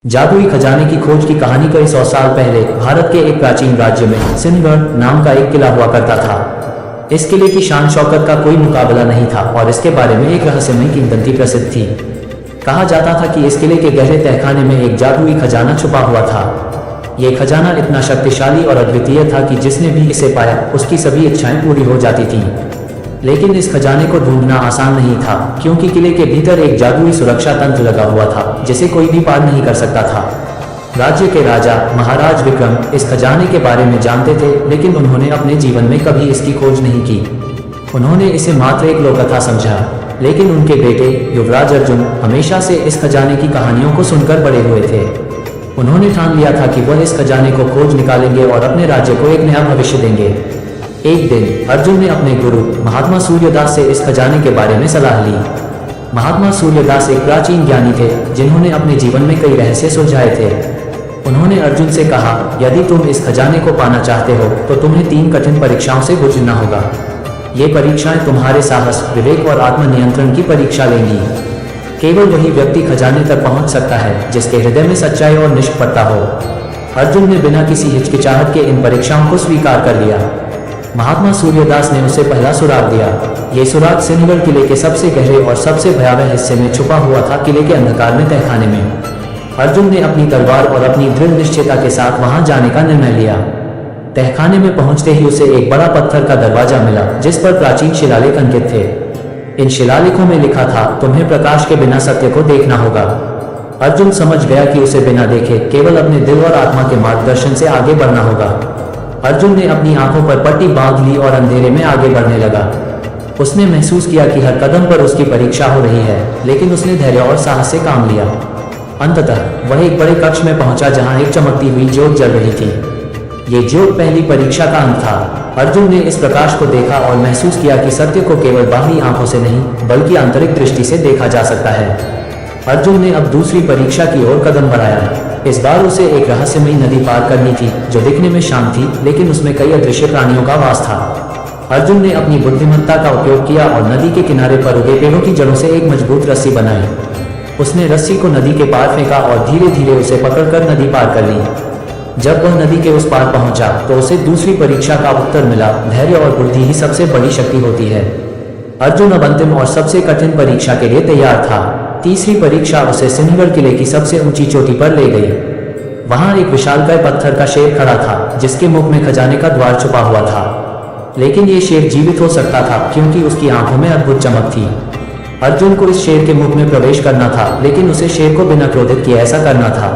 जादुई खजाने की खोज की कहानी कई 100 साल पहले भारत के एक प्राचीन राज्य में सिंहगढ़ नाम का एक किला हुआ करता था। इस किले की शान शौकत का कोई मुकाबला नहीं था और इसके बारे में एक रहस्यमय किंवदंती प्रसिद्ध थी। कहा जाता था कि इस किले के गहरे तहखाने में एक जादुई खजाना छुपा हुआ था। ये खजाना इतना शक्तिशाली और अद्वितीय था कि जिसने भी इसे पाया उसकी सभी इच्छाएं पूरी हो जाती थीं। लेकिन इस खजाने को ढूंढना आसान नहीं था, क्योंकि किले के भीतर एक जादुई सुरक्षा तंत्र लगा हुआ था जिसे कोई भी पार नहीं कर सकता था। राज्य के राजा महाराज विक्रम इस खजाने के बारे में जानते थे, लेकिन उन्होंने अपने जीवन में कभी इसकी खोज नहीं की। उन्होंने इसे मात्र एक लोककथा समझा, लेकिन उनके बेटे युवराज अर्जुन हमेशा से इस खजाने की कहानियों को सुनकर बड़े हुए थे। उन्होंने ठान लिया था कि वह इस खजाने को खोज निकालेंगे और अपने राज्य को एक नया भविष्य देंगे। एक दिन अर्जुन ने अपने गुरु महात्मा सूर्यदास से इस खजाने के बारे में सलाह ली। महात्मा सूर्यदास एक प्राचीन ज्ञानी थे जिन्होंने अपने जीवन में कई रहस्य सुलझाए थे। उन्होंने अर्जुन से कहा, यदि तुम इस खजाने को पाना चाहते हो तो तुम्हें 3 कठिन परीक्षाओं से गुजरना होगा। ये परीक्षाएं तुम्हारे साहस, विवेक और आत्मनियंत्रण की परीक्षा लेंगी। केवल वही व्यक्ति खजाने तक पहुंच सकता है जिसके हृदय में सच्चाई और निष्कपटता हो। अर्जुन ने बिना किसी हिचकिचाहट के इन परीक्षाओं को स्वीकार कर लिया। महात्मा सूर्यदास ने उसे पहला सुराग दिया। ये सुराग सिंहगढ़ किले के सबसे गहरे और सबसे भयावह हिस्से में छुपा हुआ था, किले के अंधकार में तहखाने में। अर्जुन ने अपनी तलवार और अपनी दृढ़ निश्चयता के साथ वहां जाने का निर्णय लिया। तहखाने में पहुंचते ही उसे एक बड़ा पत्थर का दरवाजा मिला जिस पर प्राचीन शिलालेख अंकित थे। इन शिलालेखों में लिखा था, तुम्हें प्रकाश के बिना सत्य को देखना होगा। अर्जुन समझ गया कि उसे बिना देखे केवल अपने दिल और आत्मा के मार्गदर्शन से आगे बढ़ना होगा। अर्जुन ने अपनी आंखों पर पट्टी बांध ली और अंधेरे में आगे बढ़ने लगा। उसने महसूस किया कि हर कदम पर उसकी परीक्षा हो रही है, लेकिन उसने धैर्य और साहस से काम लिया। अंततः वह एक बड़े कक्ष में पहुंचा जहां एक चमकती हुई ज्योत जल रही थी। ये ज्योत पहली परीक्षा का अंत था। अर्जुन ने इस प्रकाश को देखा और महसूस किया कि सत्य को केवल बाहरी आंखों से नहीं बल्कि आंतरिक दृष्टि से देखा जा सकता है। अर्जुन ने अब दूसरी परीक्षा की ओर कदम बढ़ाया। इस बार उसे एक रहस्यमयी नदी पार करनी थी जो दिखने में शांत थी, लेकिन उसमें कई अदृश्य प्राणियों का वास था। अर्जुन ने अपनी बुद्धिमत्ता का उपयोग किया और नदी के किनारे पर उगे पेड़ों की जड़ों से एक मजबूत रस्सी बनाई। उसने रस्सी को नदी के पार फेंका और धीरे धीरे उसे पकड़कर नदी पार कर ली। जब वह नदी के उस पार पहुंचा तो उसे दूसरी परीक्षा का उत्तर मिला, धैर्य और बुद्धि ही सबसे बड़ी शक्ति होती है। अर्जुन अब अंतिम और सबसे कठिन परीक्षा के लिए तैयार था। तीसरी परीक्षा उसे सिंहगढ़ किले की सबसे ऊंची चोटी पर ले गई। वहां एक विशालकाय पत्थर का शेर खड़ा था जिसके मुख में खजाने का द्वार छुपा हुआ था। लेकिन ये शेर जीवित हो सकता था क्योंकि उसकी आंखों में अद्भुत चमक थी। अर्जुन को इस शेर के मुख में प्रवेश करना था, लेकिन उसे शेर को बिना क्रोधित किए ऐसा करना था।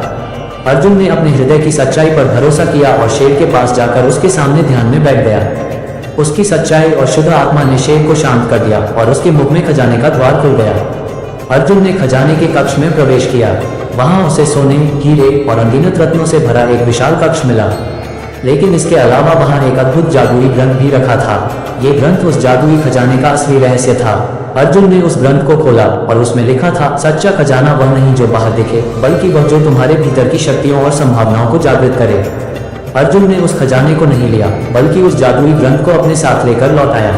अर्जुन ने अपने हृदय की सच्चाई पर भरोसा किया और शेर के पास जाकर उसके सामने ध्यान में बैठ गया। उसकी सच्चाई और शुद्ध आत्मा ने शेर को शांत कर दिया और उसके मुख में खजाने का द्वार खुल गया। अर्जुन ने खजाने के कक्ष में प्रवेश किया। वहां उसे सोने, हीरे और अनगिनत रत्नों से भरा एक विशाल कक्ष मिला। लेकिन इसके अलावा वहां एक अद्भुत जादुई ग्रंथ भी रखा था। ये ग्रंथ उस जादुई खजाने का असली रहस्य था। अर्जुन ने उस ग्रंथ को खोला और उसमें लिखा था, सच्चा खजाना वह नहीं जो बाहर दिखे, बल्कि वह जो तुम्हारे भीतर की शक्तियों और संभावनाओं को जागृत करे। अर्जुन ने उस खजाने को नहीं लिया, बल्कि उस जादुई ग्रंथ को अपने साथ लेकर लौट आया।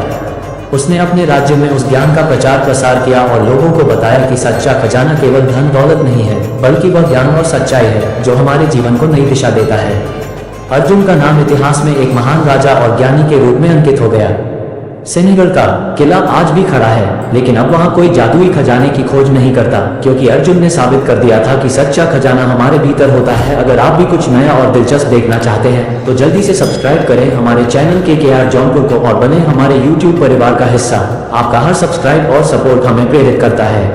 उसने अपने राज्य में उस ज्ञान का प्रचार प्रसार किया और लोगों को बताया कि सच्चा खजाना केवल धन दौलत नहीं है, बल्कि वह ज्ञान और सच्चाई है जो हमारे जीवन को नई दिशा देता है। अर्जुन का नाम इतिहास में एक महान राजा और ज्ञानी के रूप में अंकित हो गया। सिंहगढ़ का किला आज भी खड़ा है, लेकिन अब वहां कोई जादुई खजाने की खोज नहीं करता, क्योंकि अर्जुन ने साबित कर दिया था कि सच्चा खजाना हमारे भीतर होता है। अगर आप भी कुछ नया और दिलचस्प देखना चाहते हैं तो जल्दी से सब्सक्राइब करें हमारे चैनल KKR जौनपुर को और बने हमारे YouTube परिवार का हिस्सा। आपका हर सब्सक्राइब और सपोर्ट हमें प्रेरित करता है।